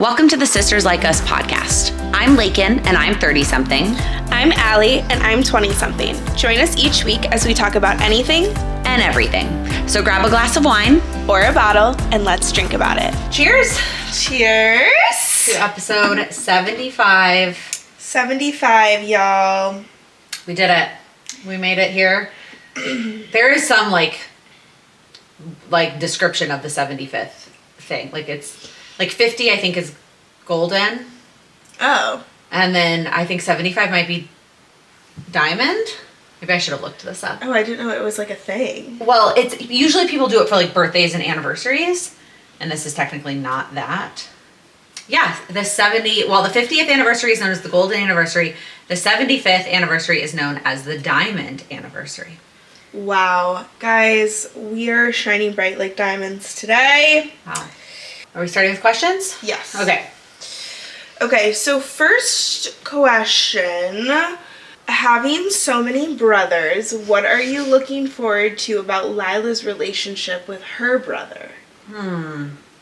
Welcome to the Sisters Like Us podcast. I'm Laken, and I'm 30-something. I'm Allie, and I'm 20-something. Join us each week as we talk about anything and everything. So grab a glass of wine or a bottle, and let's drink about it. Cheers! Cheers! To episode 75. 75, y'all. We did it. We made it here. There is some, like description of the 75th thing. It's... 50, I think, is golden. Oh. And then I think 75 might be diamond. Maybe I should have looked this up. Oh, I didn't know it was a thing. Well, it's usually people do it for birthdays and anniversaries. And this is technically not that. Yeah, the 50th anniversary is known as the golden anniversary. The 75th anniversary is known as the diamond anniversary. Wow. Guys, we are shining bright like diamonds today. Wow. Are we starting with questions? Yes. Okay, so first question. Having so many brothers, what are you looking forward to about Lila's relationship with her brother?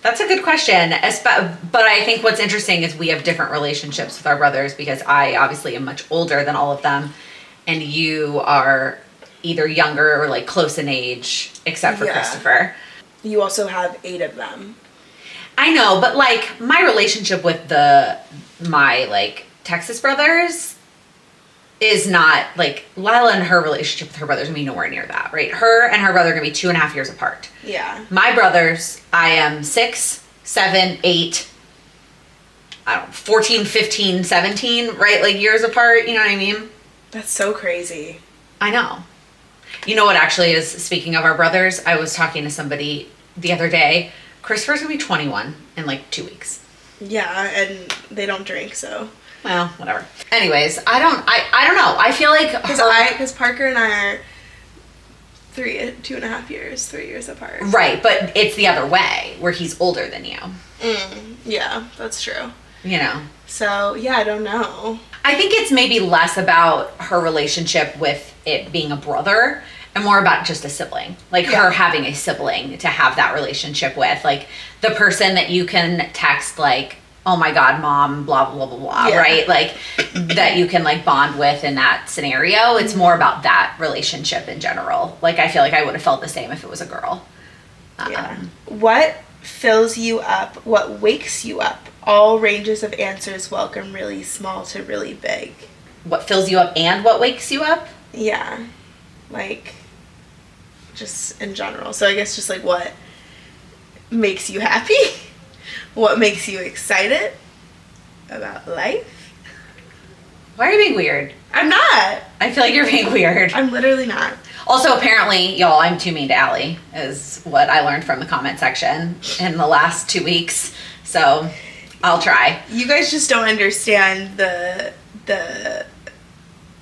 That's a good question. But I think what's interesting is we have different relationships with our brothers because I obviously am much older than all of them. And you are either younger or close in age, except for Christopher. You also have 8 of them. I know, but my relationship with my Texas brothers is not Lila and her relationship with her brothers are gonna be nowhere near that, right? Her and her brother are gonna be 2.5 years apart. Yeah. My brothers, I am 6, 7, 8, 14, 15, 17, right? Years apart, you know what I mean? That's so crazy. I know. You know what actually is, speaking of our brothers, I was talking to somebody the other day. Christopher's gonna be 21 in 2 weeks. Yeah, and they don't drink, so. Well, whatever. Anyways, I don't know. I feel because Parker and I are 2.5 years, 3 years apart. Right, but it's the other way where he's older than you. Yeah, that's true. You know. So yeah, I don't know. I think it's maybe less about her relationship with it being a brother and more about just a sibling. Her having a sibling to have that relationship with. The person that you can text oh my God, mom, blah, blah, blah, blah, right? That you can bond with in that scenario. It's more about that relationship in general. I feel I would have felt the same if it was a girl. What fills you up? What wakes you up? All ranges of answers welcome, really small to really big. What fills you up and what wakes you up? Yeah. Just in general. So I guess just what makes you happy? What makes you excited about life? Why are you being weird? I'm not. I feel you're being weird. I'm literally not. Also, apparently, y'all, I'm too mean to Allie, is what I learned from the comment section in the last 2 weeks. So I'll try. You guys just don't understand the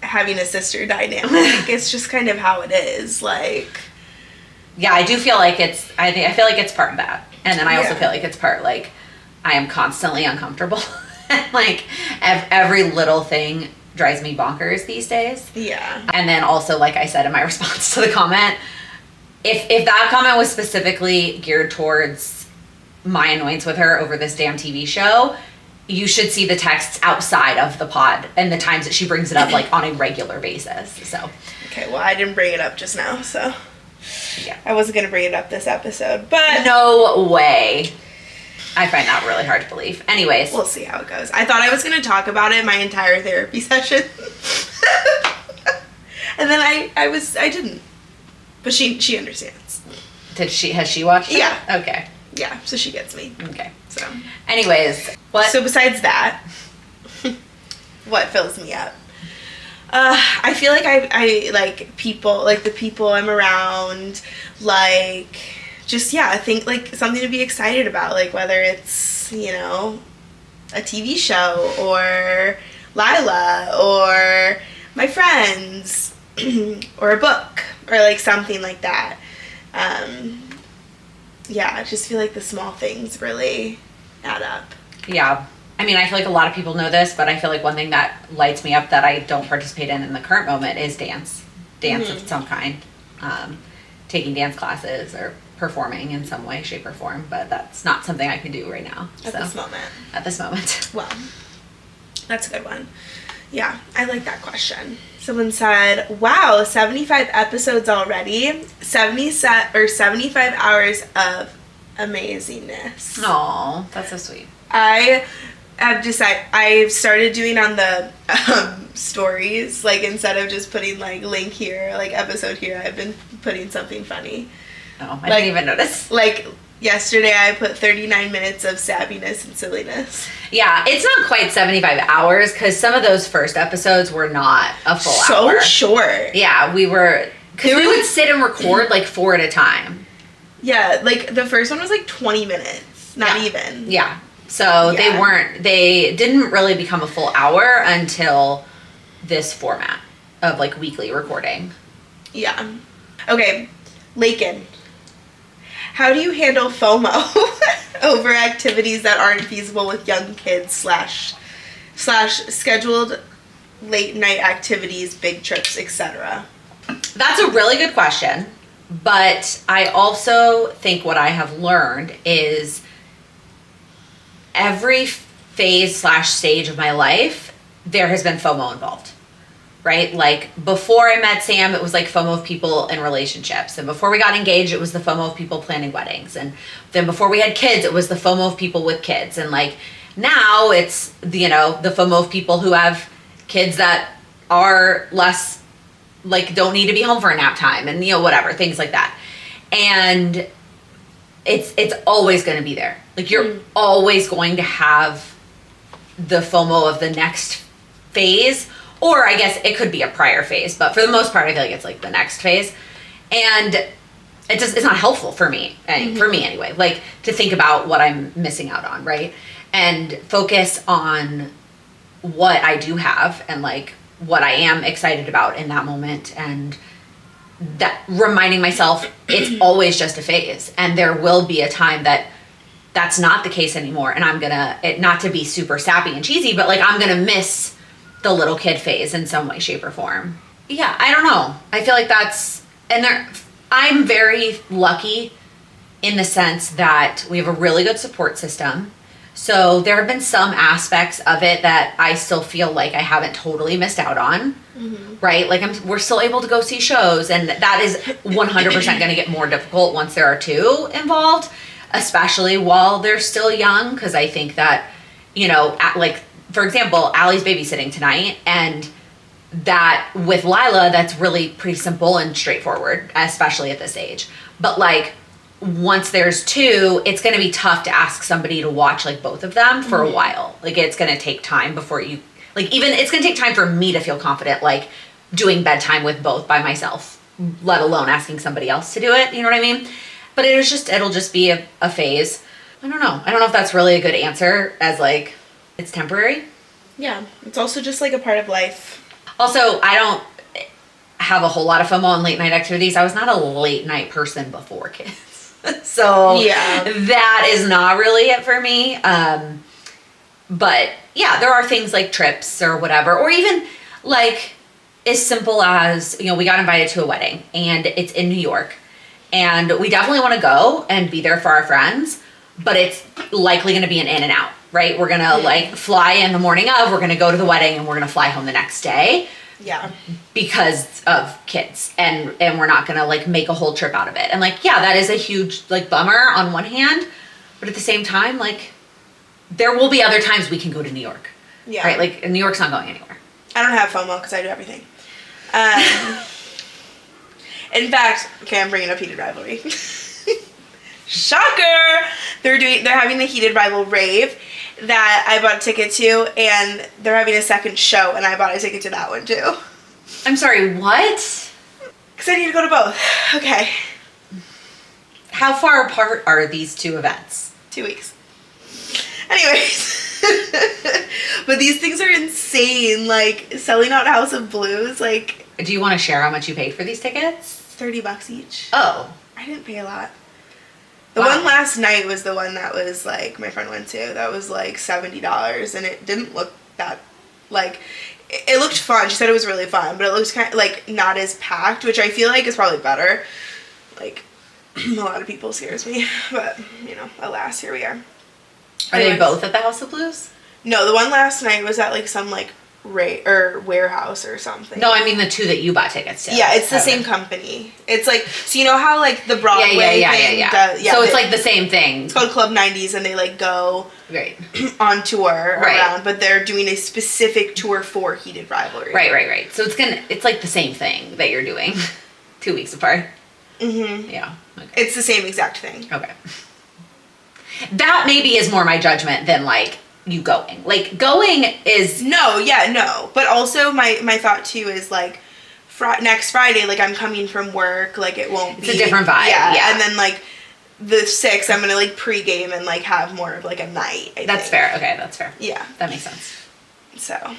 having a sister dynamic. It's just kind of how it is. Yeah, I do feel I feel it's part of that. And then I also feel it's part I am constantly uncomfortable. Every little thing drives me bonkers these days. Yeah. And then also, like I said in my response to the comment, if that comment was specifically geared towards my annoyance with her over this damn TV show, you should see the texts outside of the pod and the times that she brings it up on a regular basis. So. Okay, well, I didn't bring it up just now, so. Yeah. I wasn't going to bring it up this episode, but... No way. I find that really hard to believe. Anyways. We'll see how it goes. I thought I was going to talk about it my entire therapy session. And then I didn't. But she understands. Has she watched it? Yeah. Okay. Yeah, so she gets me. Okay. So. Anyways. What? So besides that, what fills me up? I feel I people, the people I'm around, just, I think, something to be excited about, whether it's, a TV show, or Lila, or my friends, or a book, or, something like that. I just feel the small things really add up. Yeah. I mean, I feel a lot of people know this, but I feel one thing that lights me up that I don't participate in the current moment is dance. Dance of some kind. Taking dance classes or performing in some way, shape, or form, but that's not something I can do right now. At this moment. At this moment. Well, that's a good one. Yeah, I like that question. Someone said, wow, 75 episodes already. 75 hours of amazingness. Aw, that's so sweet. I've started doing on the stories, like instead of just putting like link here, like episode here, I've been putting something funny. Oh, I didn't even notice. Like yesterday I put 39 minutes of sappiness and silliness. Yeah, it's not quite 75 hours because some of those first episodes were not a full hour. So short. Yeah, we would sit and record like 4 at a time. Yeah, like the first one was like 20 minutes, not even. Yeah. So they didn't really become a full hour until this format of like weekly recording. Yeah. Okay, Laken. How do you handle FOMO over activities that aren't feasible with young kids slash scheduled late night activities, big trips, etc.? That's a really good question, but I also think what I have learned is every phase / stage of my life, there has been FOMO involved, right? Like before I met Sam, it was like FOMO of people in relationships. And before we got engaged, it was the FOMO of people planning weddings. And then before we had kids, it was the FOMO of people with kids. And like now it's, the FOMO of people who have kids that are less, like don't need to be home for a nap time and, whatever, things like that. And it's always going to be there. Like you're always going to have the FOMO of the next phase, or I guess it could be a prior phase, but for the most part, I feel like it's like the next phase. And it's not helpful for me, for me anyway, like to think about what I'm missing out on, right? And focus on what I do have and like what I am excited about in that moment, and that reminding myself it's always just a phase, and there will be a time that that's not the case anymore, and I'm gonna, not to be super sappy and cheesy, but like I'm gonna miss the little kid phase in some way, shape, or form. Yeah, I don't know. I feel like I'm very lucky in the sense that we have a really good support system. So there have been some aspects of it that I still feel like I haven't totally missed out on, right? Like we're still able to go see shows, and that is 100% going to get more difficult once there are two involved, especially while they're still young. Because I think that, like for example, Allie's babysitting tonight, and that with Lila, that's really pretty simple and straightforward, especially at this age. But like, once there's two, it's going to be tough to ask somebody to watch like both of them for a while. Like it's going to take time before you, like even it's going to take time for me to feel confident like doing bedtime with both by myself, let alone asking somebody else to do it. You know what I mean? But it'll just be a phase. I don't know if that's really a good answer, as like it's temporary. Yeah, it's also just like a part of life. Also, I don't have a whole lot of FOMO on late night activities. I was not a late night person before kids. So yeah, that is not really it for me. But yeah, there are things like trips or whatever, or even like as simple as, we got invited to a wedding and it's in New York, and we definitely want to go and be there for our friends, but it's likely going to be an in and out, right? We're going to like fly in the morning of, we're going to go to the wedding, and we're going to fly home the next day. Yeah. Because of kids, and we're not gonna like make a whole trip out of it. And like, yeah, that is a huge like bummer on one hand, but at the same time, like there will be other times we can go to New York. Yeah. Right? Like New York's not going anywhere. I don't have FOMO because I do everything. In fact, okay, I'm bringing up Heated Rivalry. Shocker! They're having the Heated Rival-Rave that I bought a ticket to, and they're having a second show, and I bought a ticket to that one too. I'm sorry, what? Because I need to go to both. Okay. How far apart are these two events? 2 weeks. Anyways. But these things are insane. Like, selling out House of Blues, like... Do you want to share how much you paid for these tickets? $30 each. Oh. I didn't pay a lot. The one last night was the one that was, like, my friend went to. That was, like, $70, and it didn't look that, like, it looked fun. She said it was really fun, but it looks kind of, like, not as packed, which I feel like is probably better. Like, a lot of people scares me, but, alas, here we are. Are they both at the House of Blues? No, the one last night was at, like, some, like, warehouse or something. No, I mean the 2 that you bought tickets to. Yeah, it's the same company. It's like, so you know how like the Broadway thing does, so it's like the same thing. It's called Club 90s, and they like go right on tour around, but they're doing a specific tour for Heated Rivalry. Right. So it's like the same thing that you're doing 2 weeks apart. Mm-hmm. Yeah. Okay. It's the same exact thing. Okay. That maybe is more my judgment than like you going. Like going is no. But also my thought too is like next Friday, like I'm coming from work, like it won't be. It's a different vibe. Yeah. And then like the 6th, I'm gonna like pregame and like have more of like a night. That's fair. Okay, that's fair. Yeah. That makes sense. So,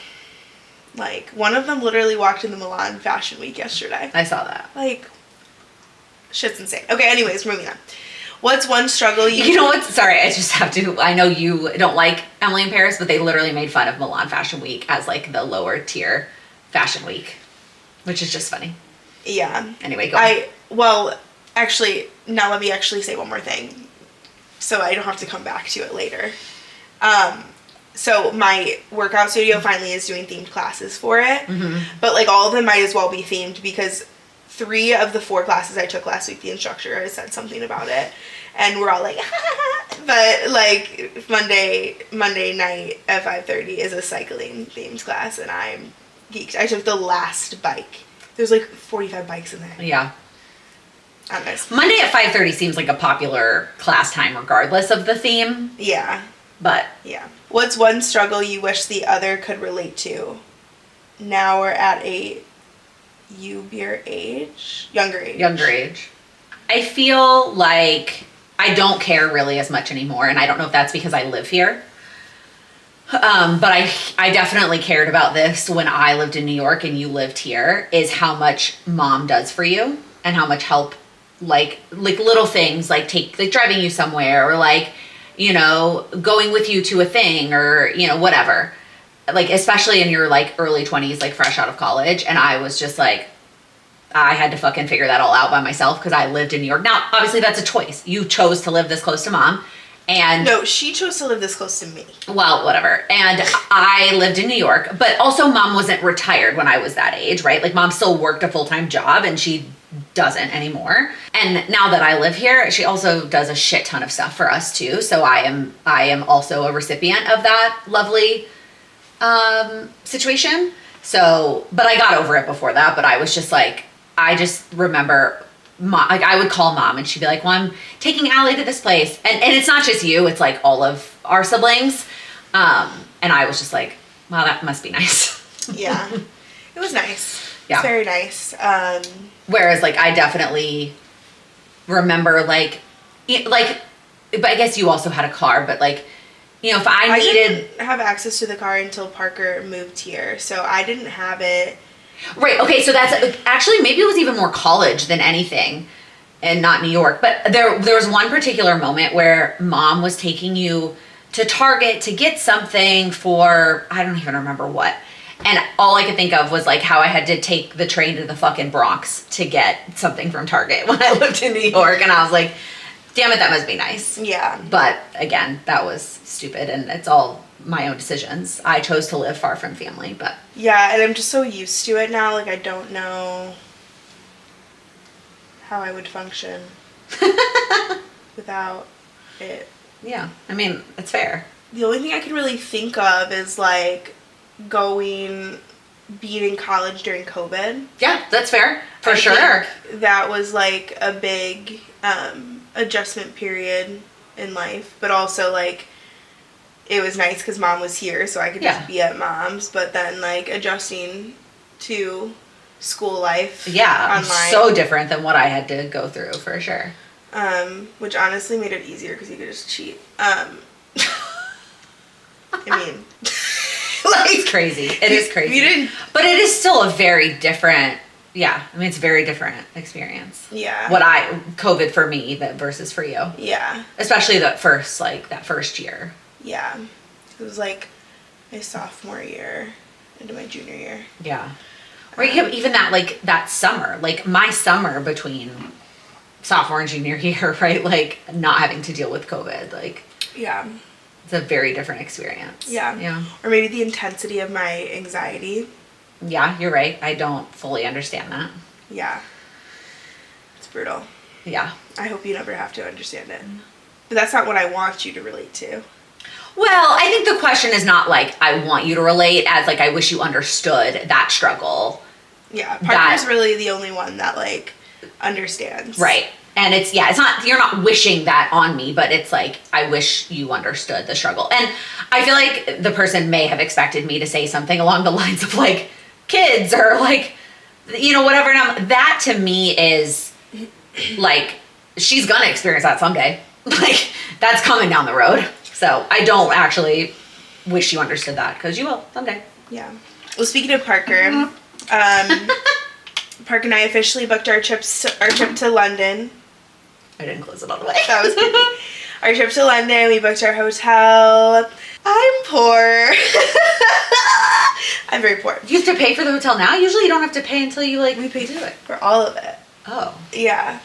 like one of them literally walked in the Milan Fashion Week yesterday. I saw that. Like, shit's insane. Okay, anyways, moving on. What's one struggle you know what? Sorry, I just have to. I know you don't like Emily in Paris, but they literally made fun of Milan Fashion Week as like the lower tier fashion week, which is just funny. Yeah. Anyway, go on. Well, actually, now let me actually say one more thing, so I don't have to come back to it later. So my workout studio finally is doing themed classes for it, but like all of them might as well be themed because 3 of the 4 classes I took last week, the instructor has said something about it, and we're all like, but like Monday night at 5:30 is a cycling themed class, and I'm geeked. I took the last bike. There's like 45 bikes in there. Yeah. I don't know. Monday at 5:30 seems like a popular class time regardless of the theme. Yeah. But. Yeah. What's one struggle you wish the other could relate to? Now we're at a younger age. I feel like I don't care really as much anymore, and I don't know if that's because I live here. But I definitely cared about this when I lived in New York and you lived here, is how much mom does for you and how much help, like little things, like driving you somewhere or like, going with you to a thing or, whatever. Like, especially in your like early 20s, like fresh out of college. And I was just like, I had to fucking figure that all out by myself because I lived in New York. Now, obviously that's a choice. You chose to live this close to mom. And no, she chose to live this close to me. Well, whatever. And I lived in New York, but also mom wasn't retired when I was that age, right? Like mom still worked a full-time job and she doesn't anymore. And now that I live here, she also does a shit ton of stuff for us too. So I am also a recipient of that lovely situation. So, but I got over it before that, but I was just like, I just remember mom, like I would call mom and she'd be like, well, I'm taking Allie to this place. And it's not just you, it's like all of our siblings. And I was just like, wow, that must be nice. Yeah. It was nice. Yeah. It's very nice. Whereas like, I definitely remember like, but I guess you also had a car, but like, if I didn't have access to the car until Parker moved here. So I didn't have it. Right. Okay. So that's actually, maybe it was even more college than anything and not New York. But there was one particular moment where mom was taking you to Target to get something for, I don't even remember what. And all I could think of was like how I had to take the train to the fucking Bronx to get something from Target when I lived in New York. And I was like, damn it, that must be nice. Yeah. But again, that was stupid and it's all my own decisions. I chose to live far from family, but. Yeah, and I'm just so used to it now, like I don't know how I would function without it. Yeah, I mean, it's fair. The only thing I can really think of is like being in college during COVID. Yeah, that's fair. For I sure. think that was like a big adjustment period in life, but also like it was nice because mom was here so I could just be at mom's, but then like adjusting to school life online. So different than what I had to go through for sure. Which honestly made it easier because you could just cheat. I mean, like it's crazy. It is crazy. You didn't, but it is still a very different. Yeah, I mean it's a very different experience. Yeah. COVID for me versus for you. Yeah. Especially that first year. Yeah. It was like my sophomore year into my junior year. Yeah. Or even that summer, like my summer between sophomore and junior year, right? Like not having to deal with COVID. Like, Yeah. it's a very different experience. Yeah. Yeah. Or maybe the intensity of my anxiety. Yeah, you're right. I don't fully understand that. Yeah. It's brutal. Yeah. I hope you never have to understand it. But that's not what I want you to relate to. Well, I think the question is not like, I want you to relate, as like, I wish you understood that struggle. Yeah. Parker's really the only one that, like, understands. Right. And it's not, you're not wishing that on me, but it's like, I wish you understood the struggle. And I feel like the person may have expected me to say something along the lines of like, kids, or like, you know, whatever. And that to me is like, she's gonna experience that someday. Like, that's coming down the road. So I don't actually wish you understood that, because you will someday. Yeah. Well, speaking of Parker, Parker and I officially booked our trip to London. I didn't close it all the way. That was creepy. Our trip to London, we booked our hotel. I'm poor. I'm very poor. You have to pay for the hotel now? Usually you don't have to pay until you like We paid do it. for all of it. Oh. Yeah.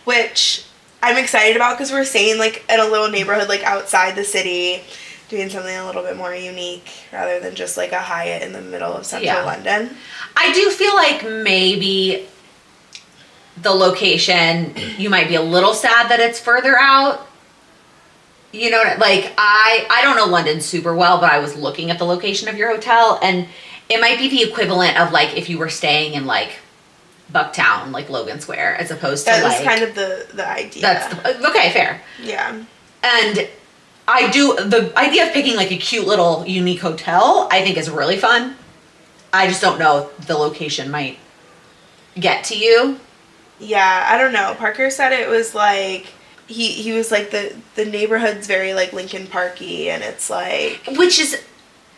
Which I'm excited about, because we're staying like in a little neighborhood like outside the city, doing something a little bit more unique rather than just like a Hyatt in the middle of central London. I do feel like maybe the location, you might be a little sad that it's further out. You know, like I don't know London super well, but I was looking at the location of your hotel, and it might be the equivalent of like if you were staying in like Bucktown, like Logan Square, as opposed to that like... was kind of the idea. That's... okay, fair. Yeah. And the idea of picking like a cute little unique hotel, I think is really fun. I just don't know if the location might get to you. Yeah, I don't know. Parker said it was like... He was like, the neighborhood's very like Lincoln Parky, and it's like... Which is...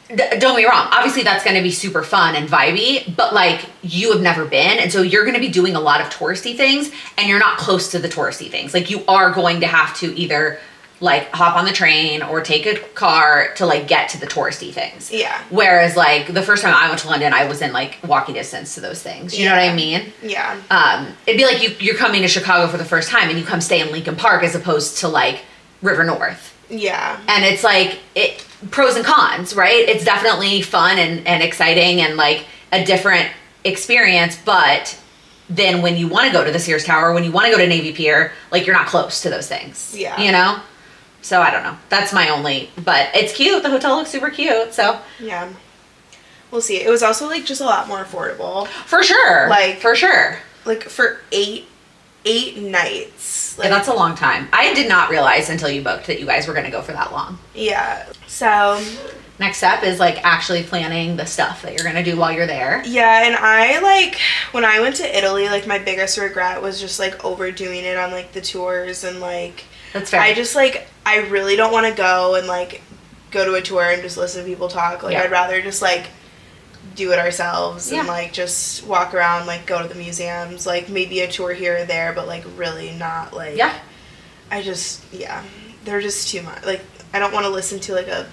Don't get me wrong, obviously that's going to be super fun and vibey, but like you have never been, and so you're going to be doing a lot of touristy things, and you're not close to the touristy things. Like you are going to have to either like hop on the train or take a car to like get to the touristy things. Yeah. Whereas like the first time I went to London, I was in like walking distance to those things. You know what I mean? Yeah. It'd be like you're coming to Chicago for the first time and you come stay in Lincoln Park as opposed to like River North. Yeah. And it's like pros and cons, right? It's definitely fun and exciting and like a different experience, but then when you want to go to the Sears Tower, when you want to go to Navy Pier, like you're not close to those things. Yeah. You know? So I don't know. That's my only, but it's cute. The hotel looks super cute. So yeah, we'll see. It was also like just a lot more affordable. For sure. Like for sure. Like for eight nights. Like, yeah, that's a long time. I did not realize until you booked that you guys were going to go for that long. Yeah. So next step is like actually planning the stuff that you're going to do while you're there. Yeah, and I like when I went to Italy, like my biggest regret was just like overdoing it on like the tours, and like that's fair. I just like I really don't want to go and like go to a tour and just listen to people talk. Like I'd rather just like do it ourselves and like just walk around, like go to the museums, like maybe a tour here or there, but like really not like I just they're just too much. Like I don't want to listen to like a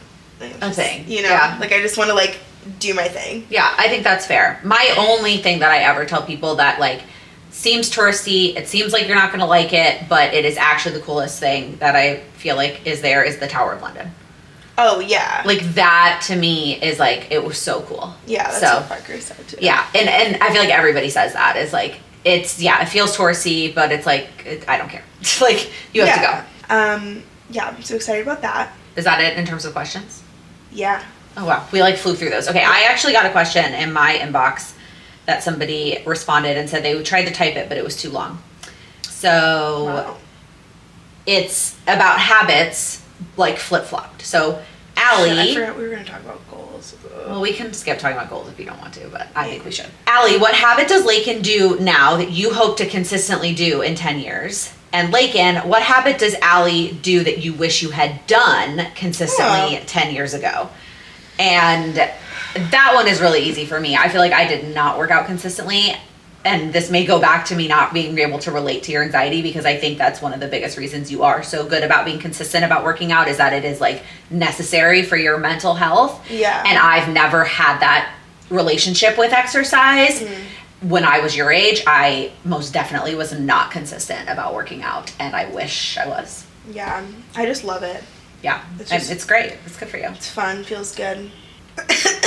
thing, you know? Like I just want to like do my thing. Yeah, I think that's fair. My only thing that I ever tell people that like seems touristy, it seems like you're not going to like it, but it is actually the coolest thing that I feel like is the Tower of London. Oh, yeah. Like that to me is like, it was so cool. Yeah, that's what Parker said too. Yeah, and I feel like everybody says that is like, it's, it feels touristy, but it's like, I don't care. It's like, you have to go. Yeah, I'm so excited about that. Is that it in terms of questions? Yeah. Oh, wow. We like flew through those. Okay, I actually got a question in my inbox that somebody responded and said they tried to type it, but it was too long. So it's about habits, like flip-flopped. So Allie... I forgot we were going to talk about goals. Well, we can skip talking about goals if you don't want to, but I think we should. Allie, what habit does Laken do now that you hope to consistently do in 10 years? And Laken, what habit does Allie do that you wish you had done consistently 10 years ago? And that one is really easy for me. I feel like I did not work out consistently, and this may go back to me not being able to relate to your anxiety, because I think that's one of the biggest reasons you are so good about being consistent about working out, is that it is like necessary for your mental health. Yeah. And I've never had that relationship with exercise. when I was your age, I most definitely was not consistent about working out, and I wish I was. Yeah, I just love it. Yeah, it's great. It's good for you. It's fun, feels good.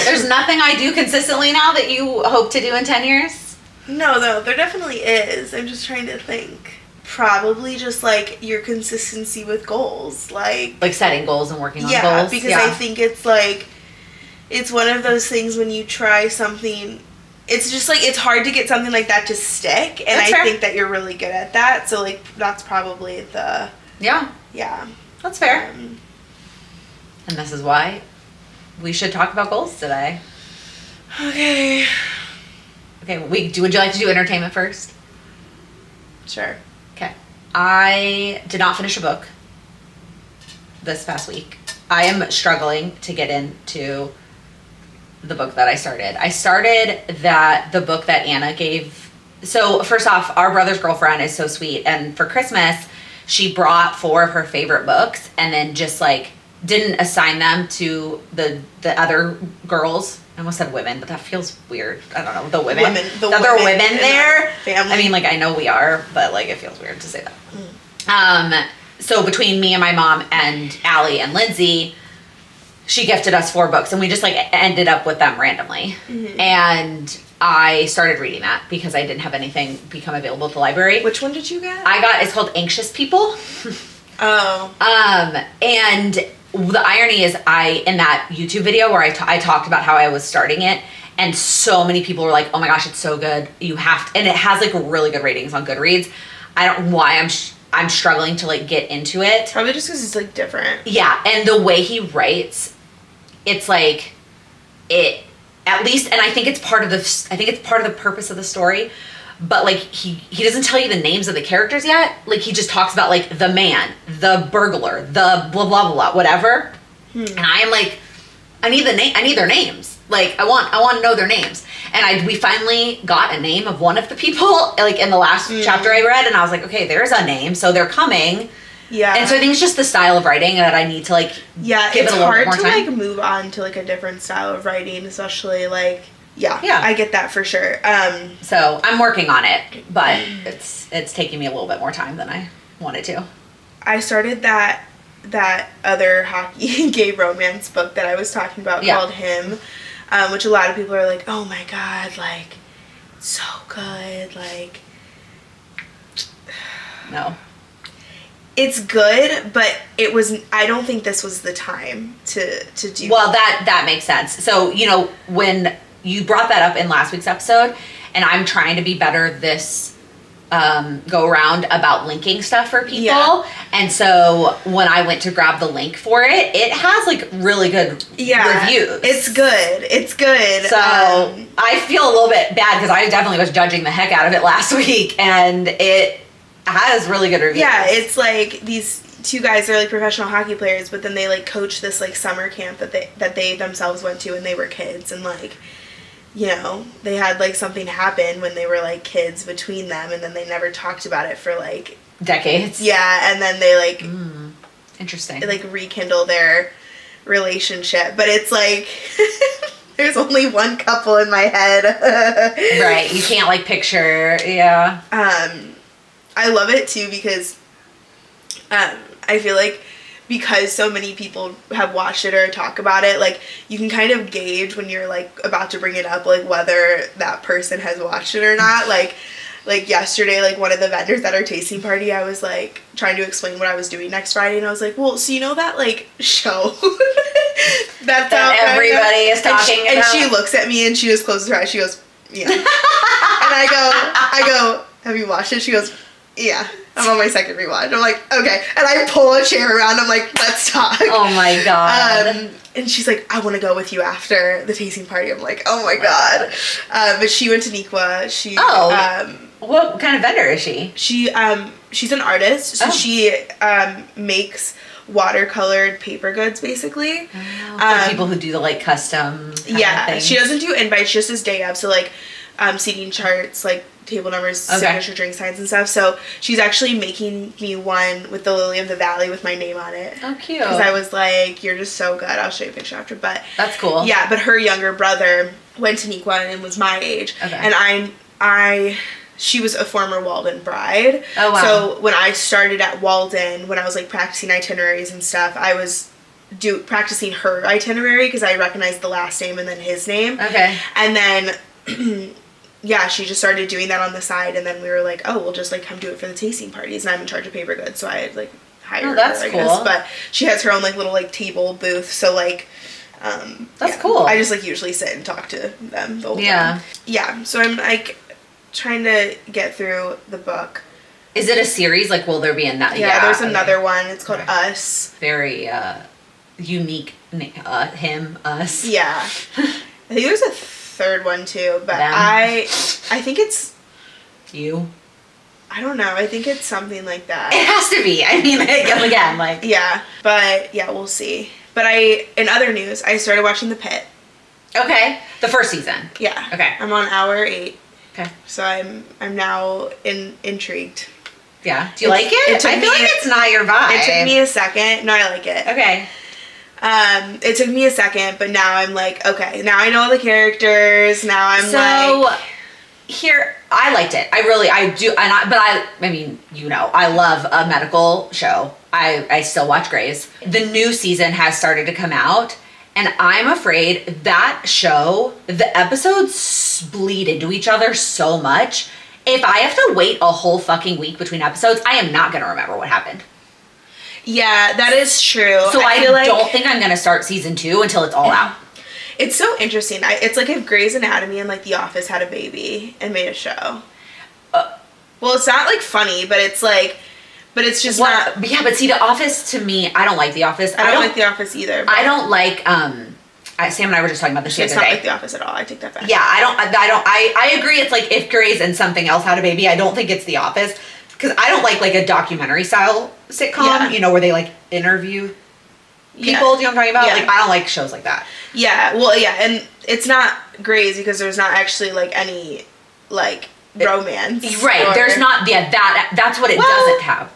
There's nothing I do consistently now that you hope to do in 10 years? No, there definitely is. I'm just trying to think. Probably just, like, your consistency with goals. Like setting goals and working on goals? Yeah, because I think it's, like, it's one of those things when you try something, it's just, like, it's hard to get something like that to stick, and I think that you're really good at that, so, like, that's probably the... Yeah. Yeah. That's fair. And this is why we should talk about goals today. Okay. Okay, would you like to do entertainment first? Sure. Okay. I did not finish a book this past week. I am struggling to get into the book that I started. I started the book that Anna gave. So first off, our brother's girlfriend is so sweet, and for Christmas, she brought 4 of her favorite books and then just like didn't assign them to the other girls. I almost said women, but that feels weird. I don't know, the women. The other women there. Family. I mean, like, I know we are, but like it feels weird to say that. So between me and my mom and Allie and Lindsay, she gifted us 4 books, and we just like ended up with them randomly. Mm-hmm. And I started reading that because I didn't have anything become available at the library. Which one did you get? It's called Anxious People. Oh. And the irony is in that YouTube video where I talked about how I was starting it, and so many people were like, oh my gosh, it's so good. You have to, and it has like really good ratings on Goodreads. I don't know why I'm struggling to like get into it. Probably just because it's like different. Yeah, and the way he writes, it's like at least, and I think it's part of the purpose of the story, but like he doesn't tell you the names of the characters yet. Like he just talks about like the man, the burglar, the blah blah blah, whatever. And I am like, I need their names. Like I want to know their names. And we finally got a name of one of the people like in the last chapter I read, and I was like, okay, there's a name, so they're coming. Yeah. And so I think it's just the style of writing that I need to like give it a little bit more time. It's hard to like move on to like a different style of writing, especially like yeah, I get that for sure. So I'm working on it, but it's taking me a little bit more time than I wanted to. I started that other hockey gay romance book that I was talking about called Him, which a lot of people are like, oh my god, like so good, like no. It's good, but I don't think this was the time to do. Well, that makes sense. So, you know, when you brought that up in last week's episode, and I'm trying to be better this go around about linking stuff for people. Yeah. And so when I went to grab the link for it, it has like really good reviews. It's good. So I feel a little bit bad because I definitely was judging the heck out of it last week, and it has really good reviews. Yeah, it's like these 2 guys are like professional hockey players, but then they like coach this like summer camp that they themselves went to when they were kids, and like, you know, they had like something happen when they were like kids between them, and then they never talked about it for like decades. Yeah, and then they like interesting. Like rekindle their relationship, but it's like there's only one couple in my head. Right, you can't like picture. Yeah. I love it too because I feel like because so many people have watched it or talk about it, like you can kind of gauge when you're like about to bring it up, like whether that person has watched it or not. Like yesterday, like one of the vendors at our tasting party, I was like trying to explain what I was doing next Friday, and I was like, well, so you know that like show that everybody is talking about? And she looks at me and she just closes her eyes. She goes, yeah. And I go, have you watched it? She goes, yeah, I'm on my second rewatch. I'm like, okay. And I pull a chair around. I'm like, let's talk. Oh my god. And she's like, I want to go with you after the tasting party. I'm like, oh my god. But she went to Nikwa. What kind of vendor is she? She's an artist. So she makes watercolored paper goods, basically. For people who do the like custom kind of thing. She doesn't do invites. She just does day of. So like seating charts, like table numbers, signature drink signs and stuff. So she's actually making me one with the Lily of the Valley with my name on it. Oh, cute. Because I was like, you're just so good. I'll show you a picture after. But that's cool. Yeah, but her younger brother went to Nikwa and was my age. Okay. And she was a former Walden bride. Oh, wow. So when I started at Walden, when I was like practicing itineraries and stuff, I was practicing her itinerary because I recognized the last name and then his name. Okay. And then, yeah, she just started doing that on the side, and then we were like, oh, we'll just like come do it for the tasting parties, and I'm in charge of paper goods, so I had like hired her, that's I cool. guess. But she has her own like little like table booth, so like that's cool. I just like usually sit and talk to them the whole time. Yeah, so I'm like trying to get through the book. Is it a series? Like, will there be another? Yeah, there's another one. It's called Us. Very unique. Him, us. Yeah. I think there's a third one too, but Them. I think it's You. I don't know. I think it's something like that. It has to be. I mean, again, like. Yeah, but yeah, we'll see. But in other news, I started watching The Pit. Okay. The first season. Yeah. Okay. I'm on hour 8. Okay. So I'm now intrigued. Yeah. Do you like it? I feel like it's not your vibe. It took me a second. No, I like it. Okay. It took me a second, but now I'm like, okay, now I know all the characters. Now I'm like, here, I liked it. I do. I mean, you know, I love a medical show. I still watch Grey's. The new season has started to come out, and I'm afraid that show, the episodes bleed into each other so much. If I have to wait a whole fucking week between episodes, I am not going to remember what happened. yeah, that is true. So I feel like don't think I'm going to start season 2 until it's all out. It's so interesting. It's like if Grey's Anatomy and like The Office had a baby and made a show. Well, it's not like funny, but it's like, but it's just not. Yeah, but see, The Office to me, I don't like The Office. I don't like The Office either. I don't like. Sam and I were just talking about this the other day. It's not like The Office at all. I take that back. Yeah, I agree. It's like if Grey's and something else had a baby. I don't think it's The Office because I don't like a documentary style sitcom. You know, where they like interview people. Do you know what I'm talking about? Yeah. Like I don't like shows like that. Yeah. Well, yeah, and it's not Grey's because there's not actually like any like romance. Right. There's not. Yeah. That's what it doesn't have.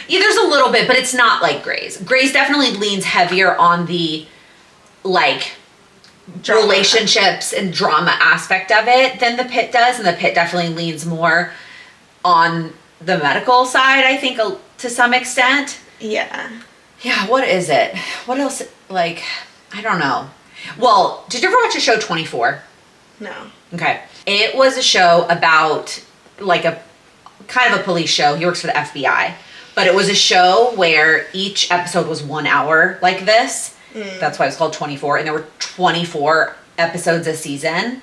Yeah, there's a little bit, but it's not like Grey's. Grey's definitely leans heavier on the like drama. Relationships and drama aspect of it than The Pit does, and The Pit definitely leans more on the medical side, I think, to some extent. Yeah. Yeah, what is it? What else? Like, I don't know. Well, did you ever watch the show 24? No. Okay. It was a show about, like, a kind of a police show. He works for the FBI. But it was a show where each episode was 1 hour like this. That's why it's called 24. And there were 24 episodes a season.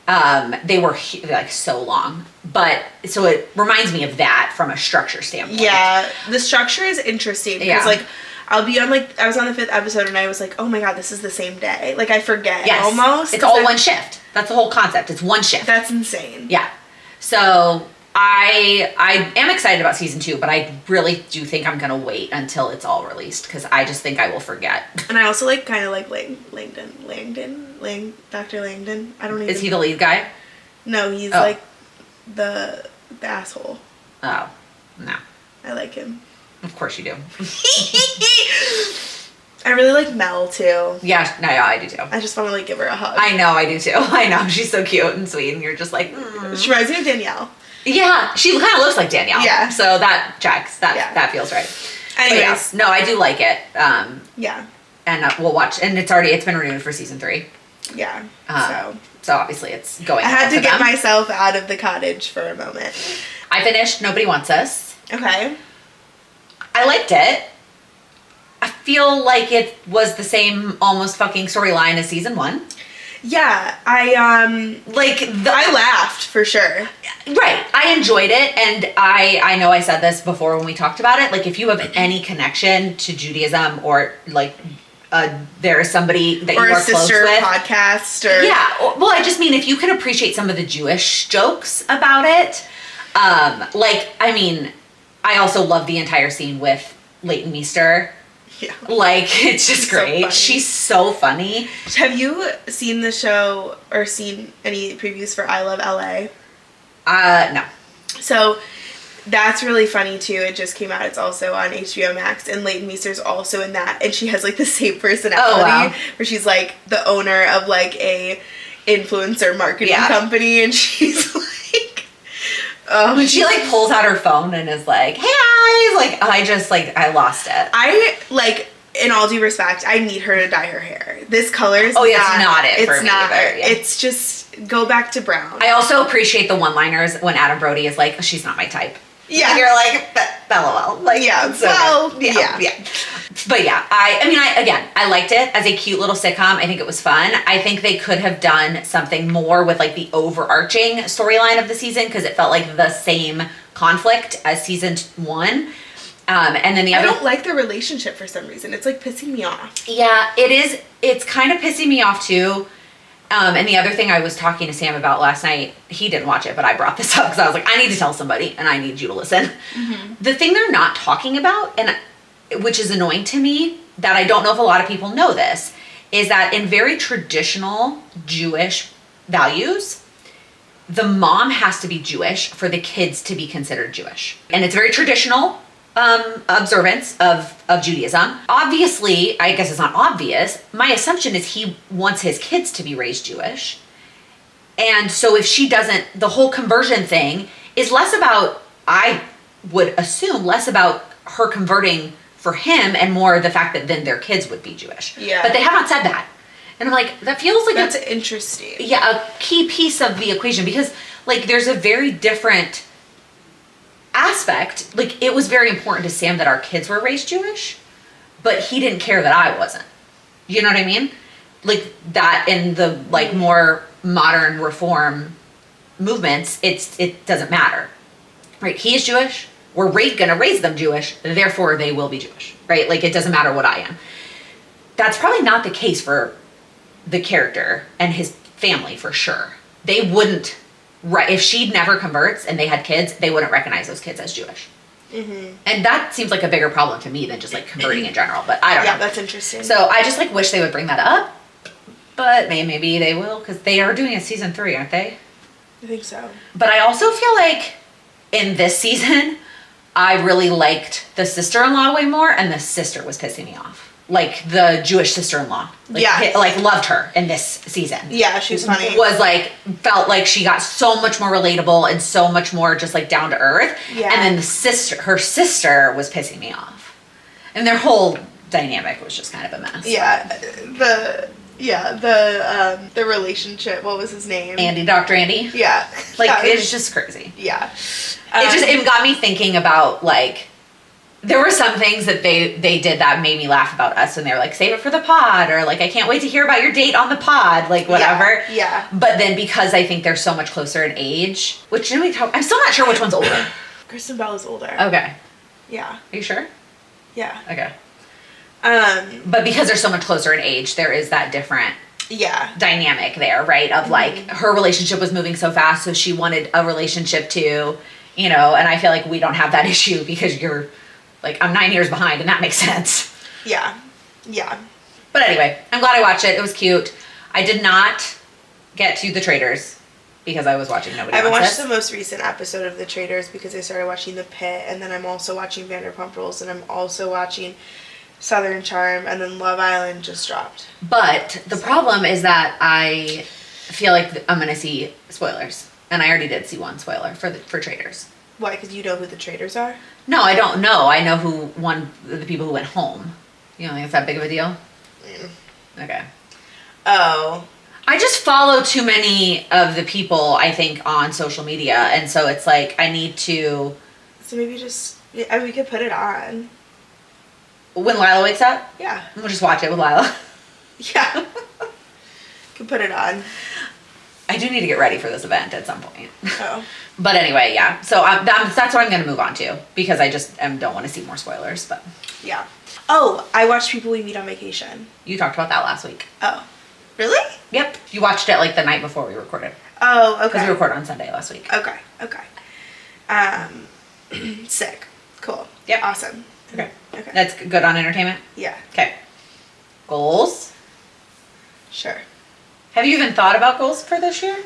They were like so long. But so it reminds me of that from a structure standpoint. Yeah. The structure is interesting because like I'll be on like, I was on the 5th episode and I was like, oh my God, this is the same day. Like I forget almost. It's all one shift. That's the whole concept. It's one shift. That's insane. Yeah. So I am excited about season 2, but I really do think I'm going to wait until it's all released because I just think I will forget. And I also like kind of like Dr. Langdon. I don't even. Is he the lead guy? No, he's like the asshole. Oh, no. I like him. Of course you do. I really like Mel too. Yeah, no, I do too. I just want to like give her a hug. I know, I do too. I know, she's so cute and sweet, and you're just like. She reminds me of Danielle. Yeah, she kind of looks like Danielle. Yeah. So that checks. That feels right. Anyways, no, I do like it. Yeah. And we'll watch, and it's been renewed for season 3. Yeah. So obviously it's going. I had to get myself out of the cottage for a moment. I finished Nobody Wants Us. Okay. I liked it. I feel like it was the same almost fucking storyline as season 1. Yeah, I laughed for sure. Right. I enjoyed it, and I know I said this before when we talked about it, like if you have any connection to Judaism or like there is somebody that you are close with. Or a sister podcast or... Yeah. Well, I just mean if you can appreciate some of the Jewish jokes about it. I mean, I also love the entire scene with Leighton Meester. Yeah. Like, it's just great. So she's so funny. Have you seen the show or seen any previews for I Love LA? No. So that's really funny too. It just came out. It's also on HBO Max, and Leighton Meester's also in that, and she has like the same personality where she's like the owner of like a influencer marketing company, and she's like Oh, When she like pulls out her phone and is like, "Hey guys," like I lost it. I like, in all due respect, I need her to dye her hair. This color's Oh yeah, it's not it for it's me not. either. Yeah. It's just go back to brown. I also appreciate the one-liners when Adam Brody is like, "She's not my type." Yeah. And you're like, LOL. Like, Yeah. so Well, good. yeah. But yeah, I liked it as a cute little sitcom. I think it was fun. I think they could have done something more with like the overarching storyline of the season, because it felt like the same conflict as season 1. And then the other, I don't like the relationship for some reason. It's like pissing me off. yeah, it is. It's kind of pissing me off too. And the other thing I was talking to Sam about last night, he didn't watch it, but I brought this up because I was like, I need to tell somebody and I need you to listen. Mm-hmm. The thing they're not talking about, and which is annoying to me, that I don't know if a lot of people know this, is that in very traditional Jewish values, the mom has to be Jewish for the kids to be considered Jewish. And it's very traditional observance of Judaism. Obviously, I guess it's not obvious. My assumption is he wants his kids to be raised Jewish. And so if she doesn't, the whole conversion thing is less about, I would assume, less about her converting for him and more the fact that then their kids would be Jewish. Yeah. But they haven't said that. And I'm like, that feels like that's interesting. Yeah, a key piece of the equation, because like there's a very different aspect. Like, it was very important to Sam that our kids were raised Jewish, but he didn't care that I wasn't. You know what I mean? Like that in the like more modern reform movements, it doesn't matter, right? He is Jewish. We're gonna raise them Jewish, therefore they will be Jewish, right? Like, it doesn't matter what I am. That's probably not the case for the character and his family, for sure. They wouldn't, right? If she never converts and they had kids, they wouldn't recognize those kids as Jewish. Mm-hmm. And that seems like a bigger problem to me than just like converting in general, but I don't know. Yeah, that's interesting. So I just like wish they would bring that up, but maybe they will, because they are doing a season 3, aren't they? I think so. But I also feel like in this season, I really liked the sister-in-law way more, and the sister was pissing me off. Like the Jewish sister-in-law. Like, yeah. Like loved her in this season. Yeah, she was funny. Was like, felt like she got so much more relatable and so much more just like down to earth. Yeah. And then her sister was pissing me off. And their whole dynamic was just kind of a mess. Yeah. The relationship, what was his name? Dr. Andy. Yeah. Like, it's just crazy. Yeah. It got me thinking about like, there were some things that they did that made me laugh about us, and they were like, save it for the pod, or like, I can't wait to hear about your date on the pod, like whatever. Yeah. But then because I think they're so much closer in age, I'm still not sure which one's older. Kristen Bell is older. Okay. Yeah. Are you sure? Yeah. Okay. But because they're so much closer in age, there is that different dynamic there, right? Of like, her relationship was moving so fast, so she wanted a relationship too, and I feel like we don't have that issue because you're like, I'm 9 years behind, and that makes sense. Yeah. Yeah. But anyway, I'm glad I watched it. It was cute. I did not get to The Traitors because I was watching Nobody I haven't Wants watched This. the most recent episode of The Traitors because I started watching The Pit, and then I'm also watching Vanderpump Rules, and I'm also watching Southern Charm, and then Love Island just dropped. But the problem is that I feel like I'm going to see spoilers. And I already did see one spoiler for Traitors. Why? Because you know who the traitors are? No, I don't know. I know the people who went home. You don't think it's that big of a deal? Okay. Oh. I just follow too many of the people, I think, on social media. And so it's like, I need to... So maybe we could put it on. When Lila wakes up? Yeah. We'll just watch it with Lila. Yeah. Could put it on. I do need to get ready for this event at some point. Oh. But anyway, yeah. So that's what I'm going to move on to, because I just don't want to see more spoilers. But yeah. Oh, I watched People We Meet on Vacation. You talked about that last week. Oh. Really? Yep. You watched it like the night before we recorded. Oh, okay. Because we recorded on Sunday last week. Okay. Sick. Cool. Yep. Awesome. Okay. Okay. That's good on entertainment? Yeah. Okay. Goals? Sure. Have you even thought about goals for this year?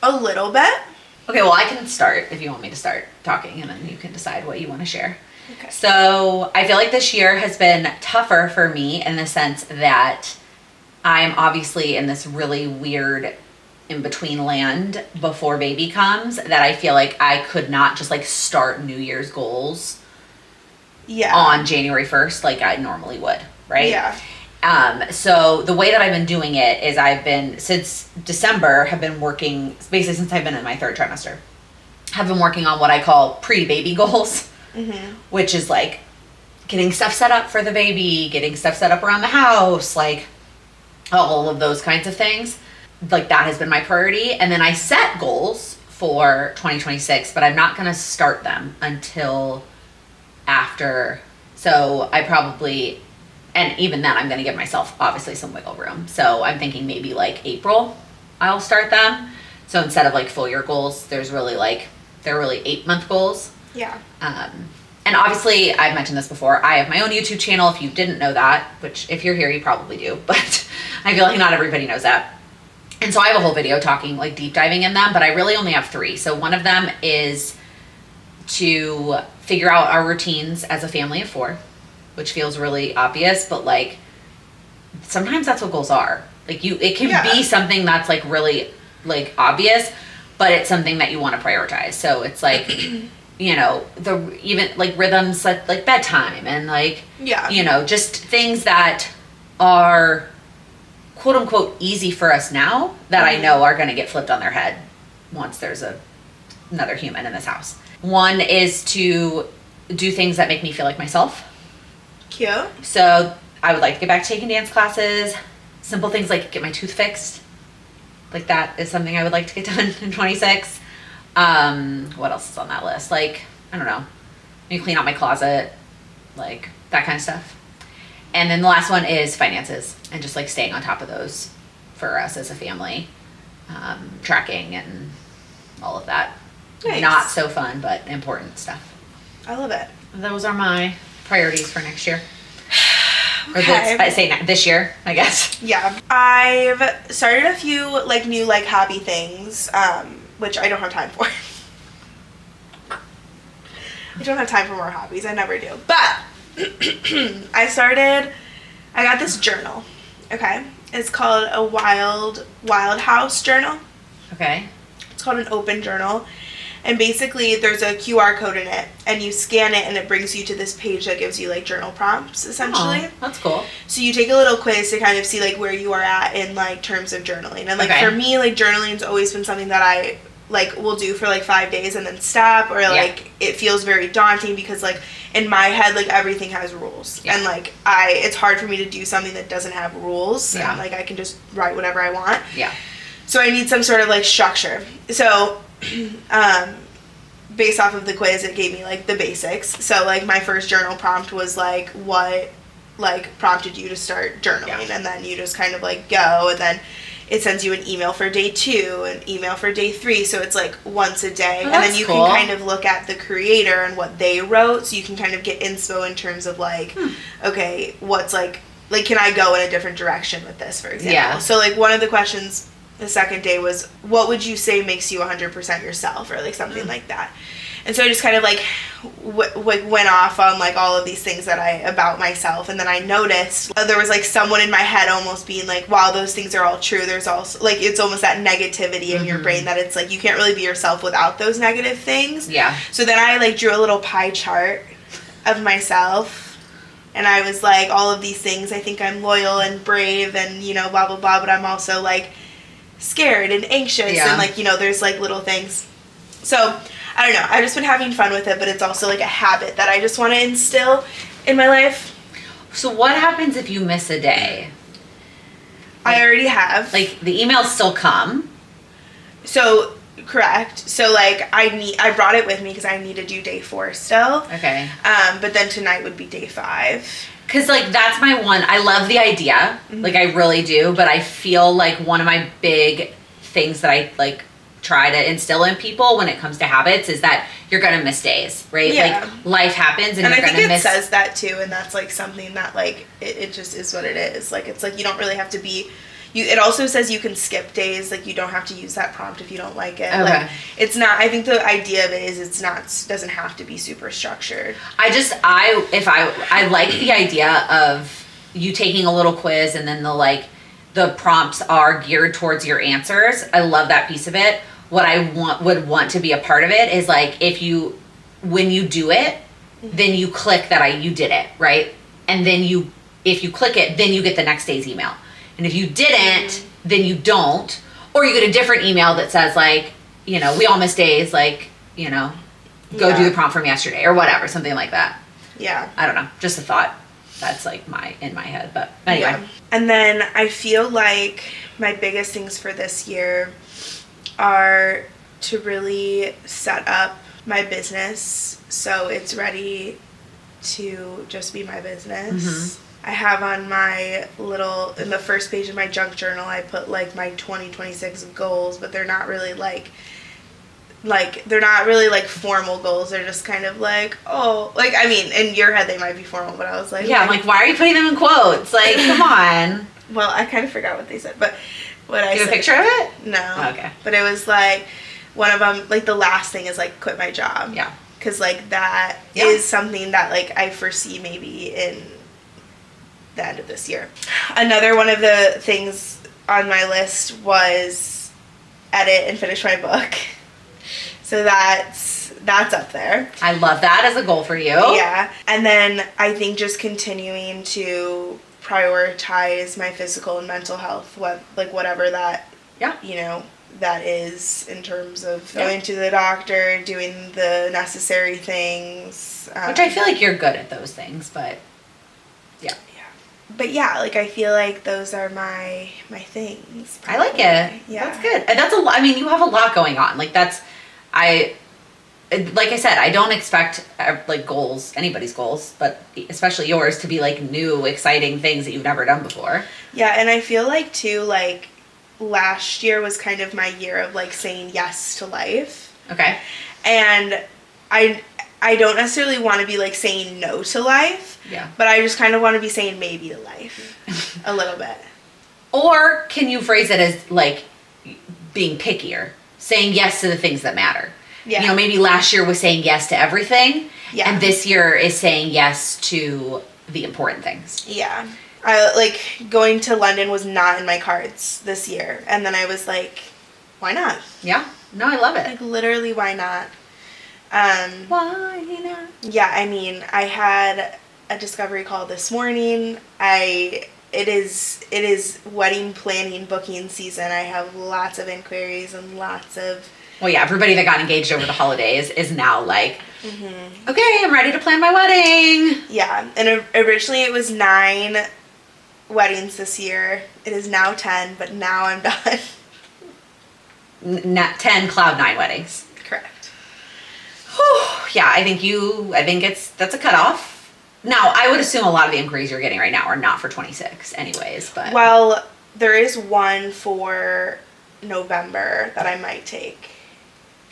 A little bit. Okay, well, I can start if you want me to start talking, and then you can decide what you want to share. Okay. So I feel like this year has been tougher for me in the sense that I'm obviously in this really weird in between land before baby comes that I feel like I could not just like start New Year's goals on January 1st like I normally would, right? Yeah. So the way that I've been doing it is I've been, since December, have been working, basically since I've been in my 3rd trimester, have been working on what I call pre-baby goals, which is like getting stuff set up for the baby, getting stuff set up around the house, like all of those kinds of things. Like that has been my priority. And then I set goals for 2026, but I'm not going to start them until after. So I probably, and even then I'm going to give myself obviously some wiggle room. So I'm thinking maybe like April I'll start them. So instead of like full year goals, there's really like, they're really 8-month goals. Yeah. And obviously, I've mentioned this before, I have my own YouTube channel, if you didn't know that, which if you're here, you probably do, but I feel like not everybody knows that. And so I have a whole video talking, like deep diving in them, but I really only have 3. So one of them is to figure out our routines as a family of 4, which feels really obvious, but like sometimes that's what goals are. Like it can be something that's like really like obvious, but it's something that you want to prioritize. So it's like, you know, even like rhythms like bedtime and like, you know, just things that are quote unquote easy for us now that I know are going to get flipped on their head once there's another human in this house. One is to do things that make me feel like myself. Cute. So I would like to get back to taking dance classes, simple things like get my tooth fixed. Like that is something I would like to get done in 26. What else is on that list? Like, I don't know, maybe clean out my closet, like that kind of stuff. And then the last one is finances and just like staying on top of those for us as a family, tracking and all of that. Nice. Not so fun, but important stuff. I love it. Those are my priorities for next year. Okay. Or I say this year, I guess. Yeah. I've started a few like new like hobby things, which I don't have time for. I don't have time for more hobbies. I never do. But I got this journal. Okay. It's called a Wild House journal. Okay. It's called an open journal. And basically there's a QR code in it and you scan it and it brings you to this page that gives you like journal prompts essentially. Oh, that's cool. So you take a little quiz to kind of see like where you are at in like terms of journaling. And like for me, like journaling's always been something that I like will do for like 5 days and then stop, or like it feels very daunting because like in my head like everything has rules and like it's hard for me to do something that doesn't have rules and like I can just write whatever I want. So I need some sort of like structure. So based off of the quiz it gave me like the basics. So like my first journal prompt was like what like prompted you to start journaling, and then you just kind of like go, and then it sends you an email for day 2, an email for day 3, so it's like once a day. And then you can kind of look at the creator and what they wrote, so you can kind of get inspo in terms of like, okay, what's like can I go in a different direction with this, for example? So like one of the questions the second day was, what would you say makes you 100% yourself, or like something like that. And so I just kind of like went off on like all of these things about myself, and then I noticed there was like someone in my head almost being like, wow, those things are all true. There's also like, it's almost that negativity in your brain that it's like you can't really be yourself without those negative things. So then I like drew a little pie chart of myself, and I was like, all of these things, I think I'm loyal and brave and, you know, blah blah blah, but I'm also like scared and anxious and like, you know, there's like little things. So I don't know, I've just been having fun with it, but it's also like a habit that I just want to instill in my life. So what happens if you miss a day? Like, I already have. Like the emails still come. So correct. So like I brought it with me because I need to do day 4 still. Okay. But then tonight would be day 5. Cause like that's my one. I love the idea, like I really do. But I feel like one of my big things that I like try to instill in people when it comes to habits is that you're gonna miss days, right? Like life happens and you're gonna miss. And I think it says that too, and that's like something that like it just is what it is. Like it's like you don't really have to be. It also says you can skip days, like you don't have to use that prompt if you don't like it. Like it's not. I think the idea of it is doesn't have to be super structured. I like the idea of you taking a little quiz and then the like the prompts are geared towards your answers. I love that piece of it. What I would want to be a part of it is like when you do it, then you click that you did it, right? And then if you click it, then you get the next day's email. And if you didn't, then you don't. Or you get a different email that says like, we all miss days, like, go do the prompt from yesterday or whatever, something like that. Yeah. I don't know. Just a thought. That's like in my head. But anyway. Yeah. And then I feel like my biggest things for this year are to really set up my business so it's ready to just be my business. Mm-hmm. I have on in the first page of my junk journal, I put like my 2026 goals, but they're not really like formal goals. They're just kind of like, I mean, in your head they might be formal, but I was like, yeah, I'm like, why are you putting them in quotes? Like, come on. Well, I kind of forgot what they said, but what I said. Do you have a picture of it? No. Oh, okay. But it was like, one of them, like the last thing is like quit my job. Yeah. Because like that is something that like I foresee maybe in the end of this year. Another one of the things on my list was edit and finish my book. So that's up there. I love that as a goal for you. Yeah. And then I think just continuing to prioritize my physical and mental health, whatever that, that is in terms of going to the doctor, doing the necessary things. Which I feel like you're good at those things, but yeah. But yeah, like I feel like those are my things. Probably. I like it. Yeah. That's good. And that's a lot. I mean, you have a lot going on. Like like I said, I don't expect like goals, anybody's goals, but especially yours to be like new, exciting things that you've never done before. Yeah. And I feel like too, like last year was kind of my year of like saying yes to life. Okay. And I don't necessarily want to be like saying no to life. Yeah. But I just kind of want to be saying maybe to life a little bit. Or can you phrase it as like being pickier, saying yes to the things that matter? Yeah. Maybe last year was saying yes to everything. Yeah. And this year is saying yes to the important things. Yeah. Going to London was not in my cards this year. And then I was like, why not? Yeah. No, I love it. Like literally, why not? Why not? Yeah, I mean, I had a discovery call this morning. It is wedding planning booking season. I have lots of inquiries and lots of... Well, yeah, everybody that got engaged over the holidays is now like, okay, I'm ready to plan my wedding. Yeah, and originally it was 9 weddings this year. It is now 10, but now I'm done. 10 Cloud 9 weddings. Correct. Whew. Yeah, I think that's a cutoff. Now, I would assume a lot of the inquiries you're getting right now are not for 26 anyways, but... Well, there is one for November that I might take.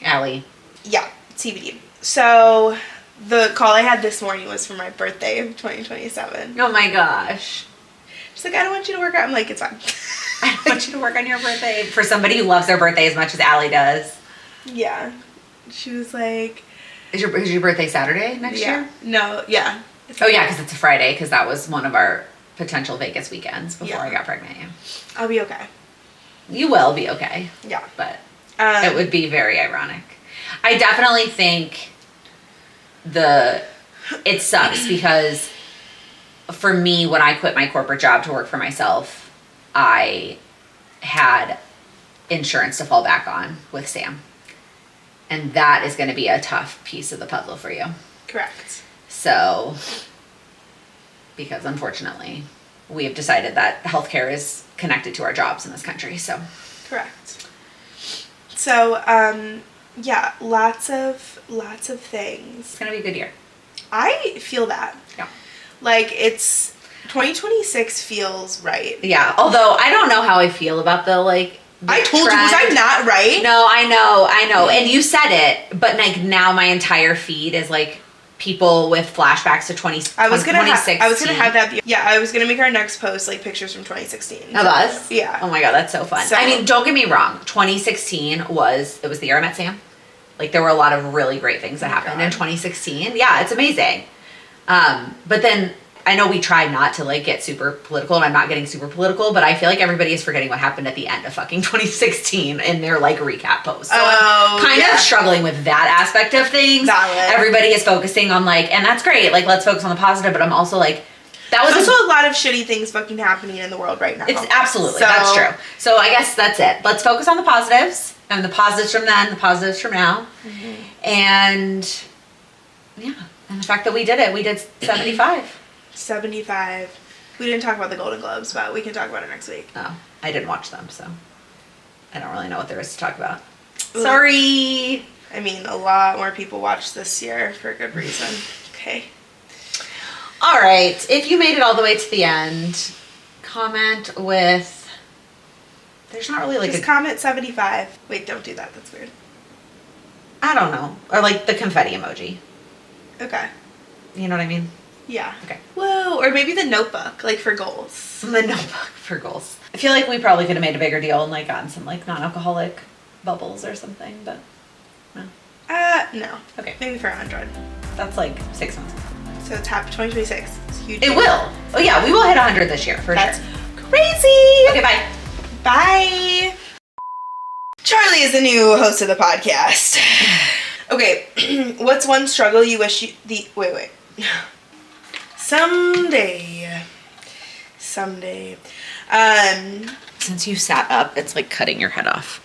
Allie. Yeah, TBD. So, the call I had this morning was for my birthday of 2027. Oh my gosh. She's like, I don't want you to work out. I'm like, it's fine. I don't want you to work on your birthday. For somebody who loves their birthday as much as Allie does. Yeah. She was like... Is your birthday Saturday next year? No, yeah. Oh yeah, because it's a Friday, because that was one of our potential Vegas weekends before I got pregnant. Yeah. I'll be okay. You will be okay. Yeah. But it would be very ironic. I definitely think it sucks because for me, when I quit my corporate job to work for myself, I had insurance to fall back on with Sam. And that is going to be a tough piece of the puzzle for you. Correct. So, because unfortunately, we have decided that healthcare is connected to our jobs in this country, so. Correct. So, yeah, lots of things. It's going to be a good year. I feel that. Yeah. Like, 2026 feels right. Yeah, although I don't know how I feel about I told you, was I not right? No, I know. And you said it, but like now my entire feed is like people with flashbacks to 2016. I was gonna have that be, yeah, I was gonna make our next post like pictures from 2016. Of us? Yeah. Oh my god, that's so fun. So, I mean, don't get me wrong, 2016 was the year I met Sam. Like there were a lot of really great things that happened in 2016. Yeah, it's amazing. But then I know we try not to like get super political, and I'm not getting super political, but I feel like everybody is forgetting what happened at the end of fucking 2016 in their like recap post. So I'm kind of struggling with that aspect of things. Valid. Everybody is focusing on like, and that's great, like let's focus on the positive, but I'm also like, that was also a lot of shitty things fucking happening in the world right now. It's absolutely, that's true. So I guess that's it. Let's focus on the positives, and the positives from then, the positives from now. And yeah, and the fact that we did it, we did 75. 75. We didn't talk about the Golden Globes, but we can talk about it next week. Oh, I didn't watch them, so I don't really know what there is to talk about. Sorry. I mean, a lot more people watched this year for good reason. Okay. All right. If you made it all the way to the end, comment with. There's not really like just comment 75. Wait, don't do that. That's weird. I don't know. Or like the confetti emoji. Okay. You know what I mean? Yeah. Okay. Whoa. Or maybe the notebook, like for goals. The notebook for goals. I feel like we probably could have made a bigger deal and like gotten some like non-alcoholic bubbles or something, but no. No. Okay. Maybe for 100. That's like 6 months. So it's 2026. It's huge. It will. Oh yeah, we will hit 100 this year for That's sure. crazy. Okay, bye. Bye. Charlie is the new host of the podcast. Okay, what's one struggle you wish you wait. Someday. Since you sat up, it's like cutting your head off.